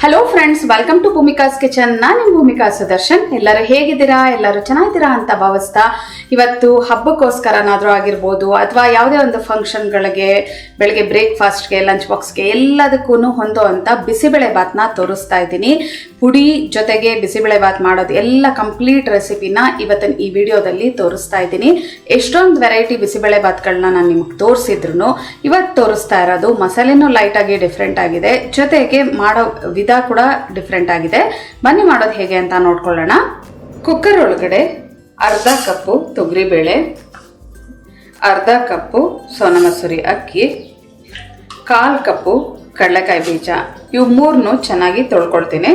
Hello friends, welcome to Bhoomika's kitchen. ನಾನು ನಿಮ್ಮ ಭೂಮಿಕಾ ಸುದರ್ಶನ್. ಎಲ್ಲರೂ ಹೇಗಿದ್ದೀರಾ? ಎಲ್ಲರೂ ಚೆನ್ನಾಗಿದ್ದೀರಾ ಅಂತ ಭಾವಿಸ್ತಾ, ಇವತ್ತು ಹಬ್ಬಕ್ಕೋಸ್ಕರನಾದರೂ ಆಗಿರ್ಬೋದು ಅಥವಾ ಯಾವುದೇ ಒಂದು ಫಂಕ್ಷನ್ಗಳಿಗೆ, ಬೆಳಗ್ಗೆ ಬ್ರೇಕ್ಫಾಸ್ಟ್ಗೆ, ಲಂಚ್ ಬಾಕ್ಸ್ಗೆ ಎಲ್ಲದಕ್ಕೂ ಹೊಂದುವಂಥ ಬಿಸಿಬೇಳೆ ಬಾತ್ನ ತೋರಿಸ್ತಾ ಇದ್ದೀನಿ. ಪುಡಿ ಜೊತೆಗೆ ಬಿಸಿಬೇಳೆ ಬಾತ್ ಮಾಡೋದು ಎಲ್ಲ ಕಂಪ್ಲೀಟ್ ರೆಸಿಪಿನ ಇವತ್ತಿನ ಈ ವಿಡಿಯೋದಲ್ಲಿ ತೋರಿಸ್ತಾ ಇದ್ದೀನಿ. ಎಷ್ಟೊಂದು ವೆರೈಟಿ ಬಿಸಿಬೇಳೆ ಬಾತ್ಗಳನ್ನ ನಾನು ನಿಮಗೆ ತೋರಿಸಿದ್ರು, ಇವತ್ತು ತೋರಿಸ್ತಾ ಇರೋದು ಮಸಾಲೆನೂ ಲೈಟಾಗಿ ಡಿಫ್ರೆಂಟ್ ಆಗಿದೆ, ಜೊತೆಗೆ ಮಾಡೋ ವಿಧ ಕೂಡ ಡಿಫ್ರೆಂಟ್ ಆಗಿದೆ. ಬನ್ನಿ ಮಾಡೋದು ಹೇಗೆ ಅಂತ ನೋಡ್ಕೊಳ್ಳೋಣ. ಕುಕ್ಕರ್ ಒಳಗಡೆ ಅರ್ಧ ಕಪ್ಪು ತೊಗರಿಬೇಳೆ, ಅರ್ಧ ಕಪ್ಪು ಸೋನಾ ಮಸೂರಿ ಅಕ್ಕಿ, 1/4 ಕಪ್ಪು ಕಡಲೆಕಾಯಿ ಬೀಜ, ಇವು ಮೂರನ್ನು ಚೆನ್ನಾಗಿ ತೊಳ್ಕೊಳ್ತೀನಿ.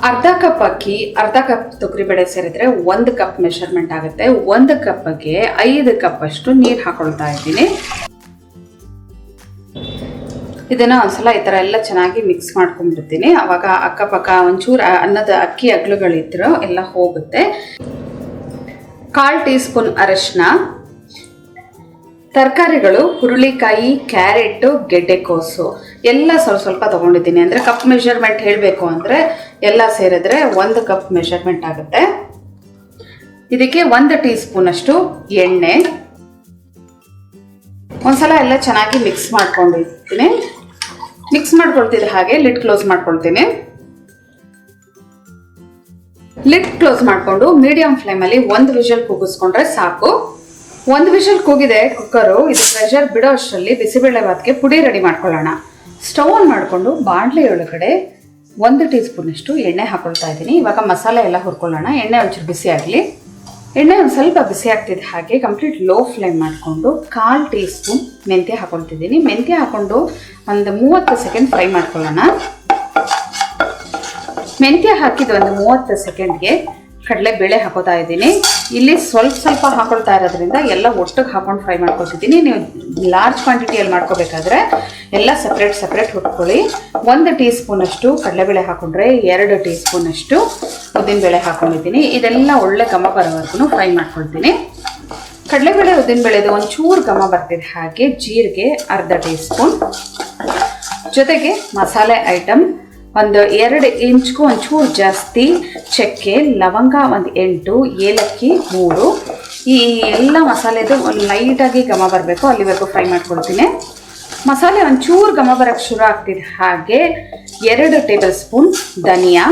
ಅರ್ಧ ಕಪ್ ಅಕ್ಕಿ, ಅರ್ಧ ಕಪ್ ತೊಗರಿಬೇಳೆ ಸೇರಿದ್ರೆ 1 ಕಪ್ ಮೆಷರ್ಮೆಂಟ್ ಆಗುತ್ತೆ. 1 ಕಪ್ಗೆ 5 ಕಪ್ ಅಷ್ಟು ನೀರು ಹಾಕೊಳ್ತಾ ಇದ್ದೀನಿ. ಇದನ್ನ ಒಂದ್ಸಲ ಈ ಥರ ಎಲ್ಲ ಚೆನ್ನಾಗಿ ಮಿಕ್ಸ್ ಮಾಡ್ಕೊಂಡ್ಬಿಡ್ತೀನಿ. ಅವಾಗ ಅಕ್ಕಪಕ್ಕ ಒಂಚೂರು ಅನ್ನದ ಅಕ್ಕಿ ಅಗ್ಳುಗಳಿದ್ರು ಎಲ್ಲ ಹೋಗುತ್ತೆ. 1/4 ಟೀ ಸ್ಪೂನ್ ಅರಶಿನ, ತರಕಾರಿಗಳು ಹುರುಳಿಕಾಯಿ, ಕ್ಯಾರೆಟ್, ಗೆಡ್ಡೆಕೋಸು ಎಲ್ಲ ಸ್ವಲ್ಪ ಸ್ವಲ್ಪ ತೊಗೊಂಡಿದ್ದೀನಿ. ಅಂದರೆ ಕಪ್ ಮೆಷರ್ಮೆಂಟ್ ಹೇಳಬೇಕು ಅಂದರೆ ಎಲ್ಲ ಸೇರಿದ್ರೆ 1 ಕಪ್ ಮೆಷರ್ಮೆಂಟ್ ಆಗುತ್ತೆ. ಇದಕ್ಕೆ 1 ಟೀ ಸ್ಪೂನ್ ಅಷ್ಟು ಎಣ್ಣೆ. ಒಂದ್ಸಲ ಎಲ್ಲ ಚೆನ್ನಾಗಿ ಮಿಕ್ಸ್ ಮಾಡ್ಕೊಂಡಿರ್ತೀನಿ. ಮಿಕ್ಸ್ ಮಾಡ್ಕೊಳ್ತಿದ್ದೆ ಹಾಗೆ ಲಿಡ್ ಕ್ಲೋಸ್ ಮಾಡ್ಕೊಳ್ತೀನಿ. ಲಿಡ್ ಕ್ಲೋಸ್ ಮಾಡಿಕೊಂಡು ಮೀಡಿಯಂ ಫ್ಲೇಮಲ್ಲಿ 1 ವಿಷಲ್ ಕೂಗಿಸ್ಕೊಂಡ್ರೆ ಸಾಕು. 1 ವಿಷಲ್ ಕೂಗಿದೆ ಕುಕ್ಕರು. ಇದು ಪ್ರೆಷರ್ ಬಿಡೋ ಅಷ್ಟರಲ್ಲಿ ಬಿಸಿಬೇಳೆ ಬಾತ್ಗೆ ಪುಡಿ ರೆಡಿ ಮಾಡ್ಕೊಳ್ಳೋಣ. ಸ್ಟವ್ ಆನ್ ಮಾಡಿಕೊಂಡು ಬಾಣಲೆ ಒಳಗಡೆ 1 ಟೀ ಸ್ಪೂನ್ ಅಷ್ಟು ಎಣ್ಣೆ ಹಾಕೊಳ್ತಾ ಇದ್ದೀನಿ. ಇವಾಗ ಮಸಾಲೆ ಎಲ್ಲ ಹುರ್ಕೊಳ್ಳೋಣ. ಎಣ್ಣೆ ಒಂಚೂರು ಬಿಸಿ ಆಗಲಿ. ಎಣ್ಣೆ ಒಂದು ಸ್ವಲ್ಪ ಬಿಸಿ ಆಗ್ತಿದ್ದ ಹಾಗೆ ಕಂಪ್ಲೀಟ್ ಲೋ ಫ್ಲೇಮ್ ಮಾಡಿಕೊಂಡು 1/4 ಟೀ ಸ್ಪೂನ್ ಮೆಂತ್ಯ ಹಾಕೊಳ್ತಿದ್ದೀನಿ. ಮೆಂತ್ಯ ಹಾಕೊಂಡು ಒಂದು 30 ಸೆಕೆಂಡ್ ಫ್ರೈ ಮಾಡ್ಕೊಳ್ಳೋಣ. ಮೆಂತ್ಯ ಹಾಕಿದ ಒಂದು 30 ಸೆಕೆಂಡ್ಗೆ ಕಡಲೆಬೇಳೆ ಹಾಕೋತಾ ಇದ್ದೀನಿ. ಇಲ್ಲಿ ಸ್ವಲ್ಪ ಹಾಕೊಳ್ತಾ ಇರೋದ್ರಿಂದ ಎಲ್ಲ ಒಟ್ಟಿಗೆ ಹಾಕೊಂಡು ಫ್ರೈ ಮಾಡ್ಕೊತಿದ್ದೀನಿ. ನೀವು ಲಾರ್ಜ್ ಕ್ವಾಂಟಿಟಿಯಲ್ಲಿ ಮಾಡ್ಕೋಬೇಕಾದ್ರೆ ಎಲ್ಲ ಸಪ್ರೇಟ್ ಹುಟ್ಕೊಳ್ಳಿ. 1 ಟೀ ಸ್ಪೂನ್ ಅಷ್ಟು ಕಡಲೆಬೇಳೆ ಹಾಕೊಂಡ್ರೆ 2 ಟೀ ಸ್ಪೂನ್ ಅಷ್ಟು ಉದ್ದಿನಬೇಳೆ ಹಾಕೊಂಡಿದ್ದೀನಿ. ಇದೆಲ್ಲ ಒಳ್ಳೆ ಘಮ ಬರೋವರೆಗೂ ಫ್ರೈ ಮಾಡ್ಕೊಳ್ತೀನಿ. ಕಡಲೆಬೇಳೆ ಉದ್ದಿನಬೇಳೆದು ಒಂಚೂರು ಘಮ ಬರ್ತಿದೆ ಹಾಗೆ ಜೀರಿಗೆ ಅರ್ಧ ಟೀ ಸ್ಪೂನ್, ಜೊತೆಗೆ ಮಸಾಲೆ ಐಟಮ್ ಒಂದು 2 ಇಂಚ್ಗೂ ಒಂಚೂರು ಜಾಸ್ತಿ ಚಕ್ಕೆ, ಲವಂಗ 8, ಏಲಕ್ಕಿ 3. ಈ ಎಲ್ಲ ಮಸಾಲೆದು ಒಂದು ಲೈಟಾಗಿ ಘಮ ಬರಬೇಕು, ಅಲ್ಲಿವರೆಗೂ ಫ್ರೈ ಮಾಡ್ಕೊಳ್ತೀನಿ. ಮಸಾಲೆ ಒಂಚೂರು ಘಮ ಬರೋಕ್ಕೆ ಶುರು ಆಗ್ತಿದೆ ಹಾಗೆ 2 ಟೇಬಲ್ ಸ್ಪೂನ್ ಧನಿಯಾ.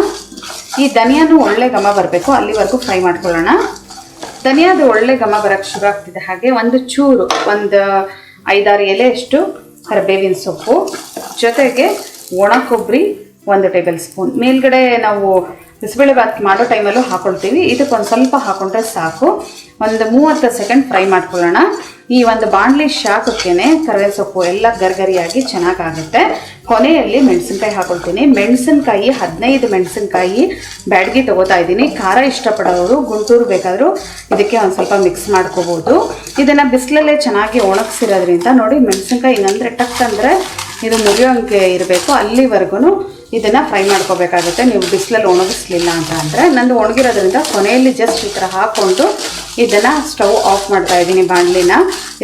ಈ ಧನಿಯಾನು ಒಳ್ಳೆ ಘಮ ಬರಬೇಕು, ಅಲ್ಲಿವರೆಗೂ ಫ್ರೈ ಮಾಡ್ಕೊಳ್ಳೋಣ. ಧನಿಯಾದ ಒಳ್ಳೆ ಘಮ ಬರೋಕ್ಕೆ ಶುರು ಆಗ್ತಿದೆ ಹಾಗೆ ಒಂದು 5-6 ಎಲೆ ಅಷ್ಟು ಕರಿಬೇವಿನ ಸೊಪ್ಪು, ಜೊತೆಗೆ ಒಣ ಕೊಬ್ಬರಿ 1 ಟೇಬಲ್ ಸ್ಪೂನ್. ಮೇಲ್ಗಡೆ ನಾವು ಬಿಸಿಬೇಳೆ ಬಾತ್ ಮಾಡೋ ಟೈಮಲ್ಲೂ ಹಾಕೊಳ್ತೀವಿ. ಇದಕ್ಕೊಂದು ಸ್ವಲ್ಪ ಹಾಕೊಂಡ್ರೆ ಸಾಕು. ಒಂದು 30 ಸೆಕೆಂಡ್ ಫ್ರೈ ಮಾಡ್ಕೊಳ್ಳೋಣ. ಈ ಒಂದು ಬಾಣಲಿ ಶಾಖಕ್ಕೇನೆ ಕರಿಬೇವಿನ ಸೊಪ್ಪು ಎಲ್ಲ ಗರ್ಗರಿಯಾಗಿ ಚೆನ್ನಾಗಾಗುತ್ತೆ. ಕೊನೆಯಲ್ಲಿ ಮೆಣಸಿನ್ಕಾಯಿ ಹಾಕೊಳ್ತೀನಿ. ಮೆಣಸಿನ್ಕಾಯಿ 15 ಮೆಣಸಿನ್ಕಾಯಿ ಬ್ಯಾಡಗಿ ತೊಗೋತಾ ಇದ್ದೀನಿ. ಖಾರ ಇಷ್ಟಪಡೋರು ಗುಂಟೂರು ಬೇಕಾದರೂ ಇದಕ್ಕೆ ಒಂದು ಸ್ವಲ್ಪ ಮಿಕ್ಸ್ ಮಾಡ್ಕೋಬೋದು. ಇದನ್ನು ಬಿಸಿಲಲ್ಲೇ ಚೆನ್ನಾಗಿ ಒಣಗಿಸಿರೋದ್ರಿಂದ ನೋಡಿ, ಮೆಣಸಿನ್ಕಾಯಿ ಹಿಂಗಂದರೆ ಟಕ್ ಅಂದರೆ ಇದು ಮುಗಿಯೋಂಗೆ ಇರಬೇಕು, ಅಲ್ಲಿವರೆಗೂ ಇದನ್ನು ಫ್ರೈ ಮಾಡ್ಕೋಬೇಕಾಗುತ್ತೆ. ನೀವು ಬಿಸಿಲಲ್ಲಿ ಒಣಗಿಸ್ಲಿಲ್ಲ ಅಂತ ಅಂದರೆ, ನಂದು ಒಣಗಿರೋದ್ರಿಂದ ಕೊನೆಯಲ್ಲಿ ಜಸ್ಟ್ ಈ ಥರ ಹಾಕ್ಕೊಂಡು ಇದನ್ನು ಸ್ಟವ್ ಆಫ್ ಮಾಡ್ತಾ ಇದ್ದೀನಿ ಬಾಣಲಿನ.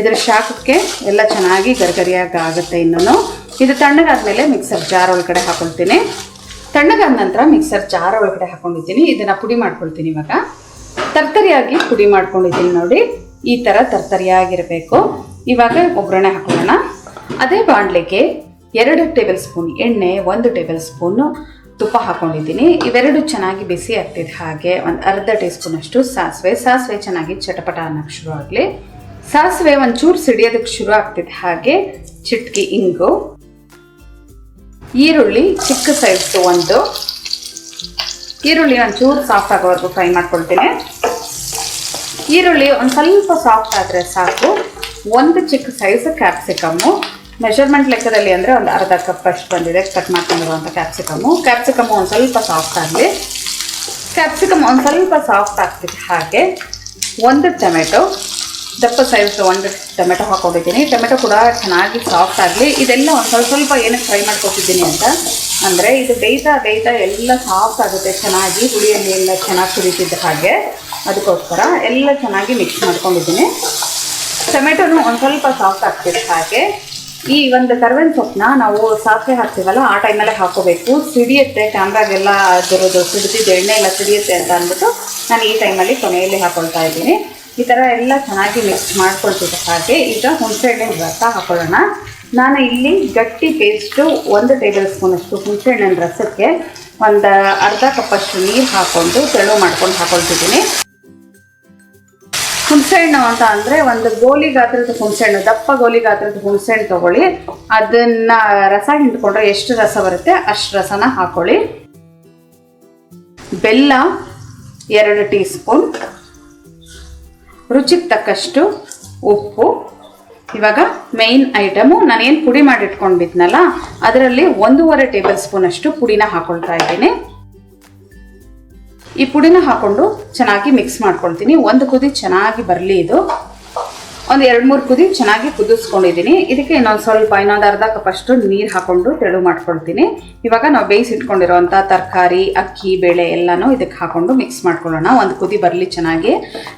ಇದರ ಶಾಖಕ್ಕೆ ಎಲ್ಲ ಚೆನ್ನಾಗಿ ಗರ್ಗರಿಯಾಗಿ ಆಗುತ್ತೆ. ಇನ್ನೂ ಇದು ತಣ್ಣಗಾದ್ಮೇಲೆ ಮಿಕ್ಸರ್ ಜಾರ್ ಒಳಗಡೆ ಹಾಕೊಳ್ತೀನಿ. ತಣ್ಣಗಾದ ನಂತರ ಮಿಕ್ಸರ್ ಜಾರ್ ಒಳಗಡೆ ಹಾಕೊಂಡಿದ್ದೀನಿ. ಇದನ್ನು ಪುಡಿ ಮಾಡ್ಕೊಳ್ತೀನಿ. ಇವಾಗ ತರ್ತರಿಯಾಗಿ ಪುಡಿ ಮಾಡ್ಕೊಂಡಿದ್ದೀನಿ ನೋಡಿ, ಈ ಥರ ತರ್ತರಿಯಾಗಿರಬೇಕು. ಇವಾಗ ಒಗ್ಗರಣೆ ಹಾಕೊಳ್ಳೋಣ. ಅದೇ ಬಾಣಲೆಗೆ 2 ಟೇಬಲ್ ಸ್ಪೂನ್ ಎಣ್ಣೆ, 1 ಟೇಬಲ್ ಸ್ಪೂನು ತುಪ್ಪ ಹಾಕೊಂಡಿದ್ದೀನಿ. ಇವೆರಡು ಚೆನ್ನಾಗಿ ಬಿಸಿ ಆಗ್ತಿದೆ ಹಾಗೆ ಒಂದು ಅರ್ಧ ಟೀ ಸ್ಪೂನ್ ಅಷ್ಟು ಸಾಸಿವೆ ಚೆನ್ನಾಗಿ ಚಟಪಟ ಅನ್ನೋಕ್ಕೆ ಶುರು ಆಗಲಿ. ಸಾಸಿವೆ ಒಂಚೂರು ಸಿಡಿಯೋದಕ್ಕೆ ಶುರು ಆಗ್ತಿದೆ ಹಾಗೆ ಚಿಟ್ಕಿ ಇಂಗು, ಈರುಳ್ಳಿ ಚಿಕ್ಕ ಸೈಜ್ದು 1 ಈರುಳ್ಳಿ ಒಂಚೂರು ಸಾಫ್ಟ್ ಆಗೋವರೆಗೂ ಫ್ರೈ ಮಾಡ್ಕೊಳ್ತೀನಿ. ಈರುಳ್ಳಿ ಒಂದು ಸ್ವಲ್ಪ ಸಾಫ್ಟ್ ಆದರೆ ಸಾಕು. 1 ಚಿಕ್ಕ ಸೈಜ್ ಕ್ಯಾಪ್ಸಿಕಮ್ಮು, ಮೆಷರ್ಮೆಂಟ್ ಲೆಕ್ಕದಲ್ಲಿ ಅಂದರೆ ಒಂದು ಅರ್ಧ ಕಪ್ ಅಷ್ಟು ಬಂದಿದೆ ಕಟ್ ಮಾಡ್ಕೊಂಡಿರುವಂಥ ಕ್ಯಾಪ್ಸಿಕಮ್ಮು ಒಂದು ಸ್ವಲ್ಪ ಸಾಫ್ಟ್ ಆಗಲಿ. ಕ್ಯಾಪ್ಸಿಕಮ್ ಒಂದು ಸ್ವಲ್ಪ ಸಾಫ್ಟ್ ಆಗ್ತಿದೆ ಹಾಗೆ 1 ಟೊಮೆಟೊ, ದಪ್ಪ ಸೈಜ್ದು 1 ಟೊಮೆಟೊ ಹಾಕೊಂಡಿದ್ದೀನಿ. ಟೊಮೆಟೊ ಕೂಡ ಚೆನ್ನಾಗಿ ಸಾಫ್ಟ್ ಆಗಲಿ. ಇದೆಲ್ಲ ಒಂದು ಸ್ವಲ್ಪ ಏನಕ್ಕೆ ಫ್ರೈ ಮಾಡ್ಕೊತಿದ್ದೀನಿ ಅಂತ ಅಂದರೆ, ಇದು ಬೇಯ್ತಾ ಎಲ್ಲ ಸಾಫ್ಟ್ ಆಗುತ್ತೆ ಚೆನ್ನಾಗಿ, ಹುಳಿಯಲ್ಲಿ ಎಲ್ಲ ಚೆನ್ನಾಗಿ ಕುದೀತಿದ್ದ ಹಾಗೆ. ಅದಕ್ಕೋಸ್ಕರ ಎಲ್ಲ ಚೆನ್ನಾಗಿ ಮಿಕ್ಸ್ ಮಾಡ್ಕೊಂಡಿದ್ದೀನಿ. ಟೊಮೆಟೊನು ಒಂದು ಸ್ವಲ್ಪ ಸಾಫ್ಟ್ ಆಗ್ತಿದೆ ಹಾಗೆ ಈ ಒಂದು ಕರ್ಬೇವಿನ ಸೊಪ್ಪನ್ನ ನಾವು ಸಾಸಿವೆ ಹಾಕ್ತೀವಲ್ಲ ಆ ಟೈಮಲ್ಲೇ ಹಾಕೋಬೇಕು. ಸಿಡಿಯುತ್ತೆ, ಕ್ಯಾಮ್ರಾಗೆಲ್ಲ ಅದರದ್ದು ಸಿಡಿದಿದ್ದು ಎಣ್ಣೆ ಎಲ್ಲ ಸಿಡಿಯುತ್ತೆ ಅಂತ ಅಂದ್ಬಿಟ್ಟು ನಾನು ಈ ಟೈಮಲ್ಲಿ ಕೊನೆಯಲ್ಲಿ ಹಾಕೊಳ್ತಾ ಇದ್ದೀನಿ. ಈ ಥರ ಎಲ್ಲ ಚೆನ್ನಾಗಿ ಮಿಕ್ಸ್ ಮಾಡ್ಕೊಳ್ತಿದ್ದೆ. ಹಾಗೆ ಈಗ ಹುಣಸೆಹಣ್ಣಿನ ರಸ ಹಾಕೊಳ್ಳೋಣ. ನಾನು ಇಲ್ಲಿ ಗಟ್ಟಿ ಪೇಸ್ಟು 1 ಟೇಬಲ್ ಸ್ಪೂನಷ್ಟು ಹುಣಸೆಹಣ್ಣಿನ ರಸಕ್ಕೆ ಒಂದು ಅರ್ಧ ಕಪ್ಪಷ್ಟು ನೀರು ಹಾಕ್ಕೊಂಡು ತೆಳು ಮಾಡ್ಕೊಂಡು ಹಾಕೊಳ್ತಿದ್ದೀನಿ. ಹುಣಸೆಹಣ್ಣು ಅಂತ ಅಂದರೆ ಒಂದು ಗೋಲಿ ಗಾತ್ರದ ಹುಣಸೆಹಣ್ಣು, ದಪ್ಪ ಗೋಲಿ ಗಾತ್ರದ ಹುಣಸೆಹಣ್ಣು ತೊಗೊಳ್ಳಿ. ಅದನ್ನು ರಸ ಹಿಂಡ್ಕೊಂಡ್ರೆ ಎಷ್ಟು ರಸ ಬರುತ್ತೆ ಅಷ್ಟು ರಸನ ಹಾಕ್ಕೊಳ್ಳಿ. ಬೆಲ್ಲ 2 ಟೀ ಸ್ಪೂನ್, ರುಚಿಗೆ ತಕ್ಕಷ್ಟು ಉಪ್ಪು. ಇವಾಗ ಮೇಯ್ನ್ ಐಟಮು, ನಾನೇನು ಪುಡಿ ಮಾಡಿಟ್ಕೊಂಡಿದ್ನಲ್ಲ ಅದರಲ್ಲಿ 1.5 ಟೇಬಲ್ ಸ್ಪೂನಷ್ಟು ಪುಡಿನ ಹಾಕೊಳ್ತಾ ಇದ್ದೀನಿ. ಈ ಪುಡಿನ ಹಾಕ್ಕೊಂಡು ಚೆನ್ನಾಗಿ ಮಿಕ್ಸ್ ಮಾಡ್ಕೊಳ್ತೀನಿ. ಒಂದು ಕುದಿ ಚೆನ್ನಾಗಿ ಬರಲಿ. ಇದು ಒಂದು 2-3 ಕುದಿ ಚೆನ್ನಾಗಿ ಕುದಿಸ್ಕೊಂಡಿದ್ದೀನಿ. ಇದಕ್ಕೆ ಇನ್ನೊಂದು ಅರ್ಧ ಕಪ್ಪಷ್ಟು ನೀರು ಹಾಕ್ಕೊಂಡು ತೆಳು ಮಾಡ್ಕೊಳ್ತೀನಿ. ಇವಾಗ ನಾವು ಬೇಯಿಸಿಟ್ಕೊಂಡಿರೋವಂಥ ತರಕಾರಿ, ಅಕ್ಕಿ, ಬೇಳೆ ಎಲ್ಲನೂ ಇದಕ್ಕೆ ಹಾಕ್ಕೊಂಡು ಮಿಕ್ಸ್ ಮಾಡ್ಕೊಳ್ಳೋಣ. ಒಂದು ಕುದಿ ಬರಲಿ ಚೆನ್ನಾಗಿ.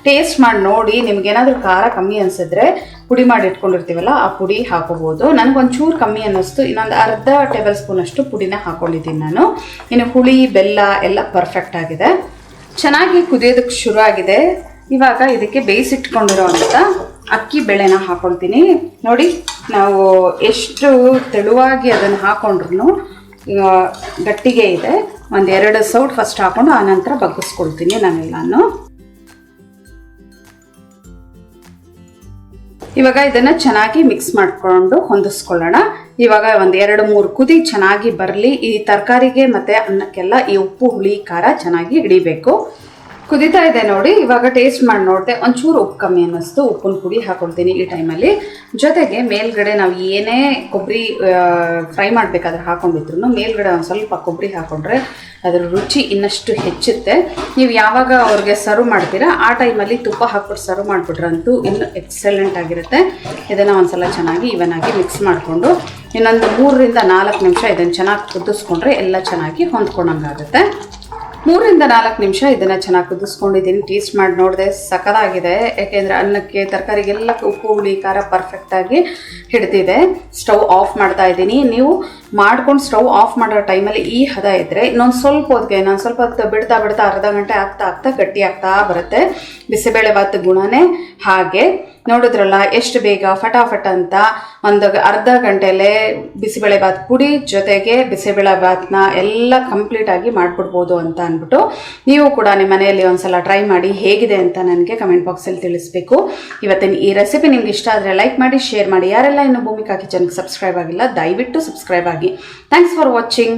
ಟೇಸ್ಟ್ ಮಾಡಿ ನೋಡಿ, ನಿಮ್ಗೇನಾದರೂ ಖಾರ ಕಮ್ಮಿ ಅನಿಸಿದ್ರೆ ಪುಡಿ ಮಾಡಿ ಇಟ್ಕೊಂಡಿರ್ತೀವಲ್ಲ ಆ ಪುಡಿ ಹಾಕೋಬೋದು. ನನಗೊಂಚೂರು ಕಮ್ಮಿ ಅನ್ನಿಸ್ತು, ಇನ್ನೊಂದು ಅರ್ಧ ಟೇಬಲ್ ಸ್ಪೂನಷ್ಟು ಪುಡಿನ ಹಾಕ್ಕೊಂಡಿದ್ದೀನಿ ನಾನು. ಇನ್ನು ಹುಳಿ, ಬೆಲ್ಲ ಎಲ್ಲ ಪರ್ಫೆಕ್ಟ್ ಆಗಿದೆ. ಚೆನ್ನಾಗಿ ಕುದಿಯೋದಕ್ಕೆ ಶುರು ಆಗಿದೆ. ಇವಾಗ ಇದಕ್ಕೆ ಬೇಯಿಸಿಟ್ಕೊಂಡಿರೋವಂಥ ಅಕ್ಕಿ ಬೇಳೆನ ಹಾಕ್ಕೊಳ್ತೀನಿ. ನೋಡಿ, ನಾವು ಎಷ್ಟು ತೆಳುವಾಗಿ ಅದನ್ನು ಹಾಕ್ಕೊಂಡ್ರು ಗಟ್ಟಿಗೆ ಇದೆ. 1-2 ಸೌಟ್ ಫಸ್ಟ್ ಹಾಕ್ಕೊಂಡು ಆನಂತರ ಬಗ್ಗಿಸ್ಕೊಳ್ತೀನಿ ನಾನೆಲ್ಲನೂ. ಇವಾಗ ಇದನ್ನು ಚೆನ್ನಾಗಿ ಮಿಕ್ಸ್ ಮಾಡಿಕೊಂಡು ಹೊಂದಿಸ್ಕೊಳ್ಳೋಣ. ಇವಾಗ 1-2-3 ಕುದಿ ಚೆನ್ನಾಗಿ ಬರಲಿ. ಈ ತರಕಾರಿಗೆ ಮತ್ತು ಅನ್ನಕ್ಕೆಲ್ಲ ಈ ಉಪ್ಪು, ಹುಳಿ, ಖಾರ ಚೆನ್ನಾಗಿ ಹಿಡಿಬೇಕು. ಕುದೀತಾ ಇದೆ ನೋಡಿ. ಇವಾಗ ಟೇಸ್ಟ್ ಮಾಡಿ ನೋಡಿದೆ, ಒಂಚೂರು ಉಪ್ಪು ಕಮ್ಮಿ ಅನ್ನಿಸ್ತು. ಉಪ್ಪಿನ ಪುಡಿ ಹಾಕೊಳ್ತೀನಿ ಈ ಟೈಮಲ್ಲಿ. ಜೊತೆಗೆ ಮೇಲ್ಗಡೆ ನಾವು ಏನೇ ಕೊಬ್ಬರಿ ಫ್ರೈ ಮಾಡಬೇಕಾದ್ರೆ ಹಾಕೊಂಡಿದ್ರು ಮೇಲ್ಗಡೆ ಒಂದು ಸ್ವಲ್ಪ ಕೊಬ್ಬರಿ ಹಾಕ್ಕೊಂಡ್ರೆ ಅದರ ರುಚಿ ಇನ್ನಷ್ಟು ಹೆಚ್ಚುತ್ತೆ. ನೀವು ಯಾವಾಗ ಅವ್ರಿಗೆ ಸರ್ವ್ ಮಾಡ್ತೀರಾ ಆ ಟೈಮಲ್ಲಿ ತುಪ್ಪ ಹಾಕ್ಬಿಟ್ಟು ಸರ್ವ್ ಮಾಡಿಬಿಟ್ರಂತೂ ಇನ್ನೂ ಎಕ್ಸಲೆಂಟ್ ಆಗಿರುತ್ತೆ. ಇದನ್ನು ಒಂದ್ಸಲ ಚೆನ್ನಾಗಿ ಇವನಾಗಿ ಮಿಕ್ಸ್ ಮಾಡಿಕೊಂಡು ಇನ್ನೊಂದು 3-4 ನಿಮಿಷ ಇದನ್ನು ಚೆನ್ನಾಗಿ ಕುದಿಸ್ಕೊಂಡ್ರೆ ಎಲ್ಲ ಚೆನ್ನಾಗಿ ಹೊಂದ್ಕೊಂಡಂಗಾಗುತ್ತೆ. 3-4 ನಿಮಿಷ ಇದನ್ನು ಚೆನ್ನಾಗಿ ಕುದಿಸ್ಕೊಂಡಿದ್ದೀನಿ. ಟೇಸ್ಟ್ ಮಾಡಿ ನೋಡಿದೆ, ಸಖತ್ತಾಗಿದೆ. ಯಾಕೆಂದರೆ ಅನ್ನಕ್ಕೆ, ತರಕಾರಿಗೆಲ್ಲ ಉಪ್ಪು, ಹುಳಿ, ಖಾರ ಪರ್ಫೆಕ್ಟಾಗಿ ಹಿಡಿದಿದೆ. ಸ್ಟವ್ ಆಫ್ ಮಾಡ್ತಾ ಇದ್ದೀನಿ. ನೀವು ಮಾಡ್ಕೊಂಡು ಸ್ಟವ್ ಆಫ್ ಮಾಡೋ ಟೈಮಲ್ಲಿ ಈ ಹದ ಇದ್ದರೆ ಇನ್ನೊಂದು ಸ್ವಲ್ಪ ಹೊತ್ತು ಬಿಡ್ತಾ ಅರ್ಧ ಗಂಟೆ ಆಗ್ತಾ ಗಟ್ಟಿ ಆಗ್ತಾ ಬರುತ್ತೆ. ಬಿಸಿಬೇಳೆ ಭಾತ್ ಗುಣನೇ ಹಾಗೆ. ನೋಡಿದ್ರಲ್ಲ ಎಷ್ಟು ಬೇಗ ಫಟಾಫಟ್ ಅಂತ ಒಂದು ಅರ್ಧ ಗಂಟೆಯಲ್ಲೇ ಬಿಸಿಬೇಳೆ ಭಾತ್ ಪುಡಿ ಜೊತೆಗೆ ಬಿಸಿಬೇಳೆ ಭಾತ್ನ ಎಲ್ಲ ಕಂಪ್ಲೀಟಾಗಿ ಮಾಡಿಬಿಡ್ಬೋದು ಅಂತ ಅಂದ್ಬಿಟ್ಟು ನೀವು ಕೂಡ ನಿಮ್ಮ ಮನೆಯಲ್ಲಿ ಒಂದ್ಸಲ ಟ್ರೈ ಮಾಡಿ ಹೇಗಿದೆ ಅಂತ ನನಗೆ ಕಮೆಂಟ್ ಬಾಕ್ಸಲ್ಲಿ ತಿಳಿಸ್ಬೇಕು. ಇವತ್ತಿನ ಈ ರೆಸಿಪಿ ನಿಮ್ಗೆ ಇಷ್ಟ ಆದರೆ ಲೈಕ್ ಮಾಡಿ, ಶೇರ್ ಮಾಡಿ. ಯಾರೆಲ್ಲ ಇನ್ನೂ ಭೂಮಿಕಾ ಕಿಚನ್ಗೆ ಸಬ್ಸ್ಕ್ರೈಬ್ ಆಗಿಲ್ಲ ದಯವಿಟ್ಟು ಸಬ್ಸ್ಕ್ರೈಬ್ ಆಗಿ. Thanks for watching.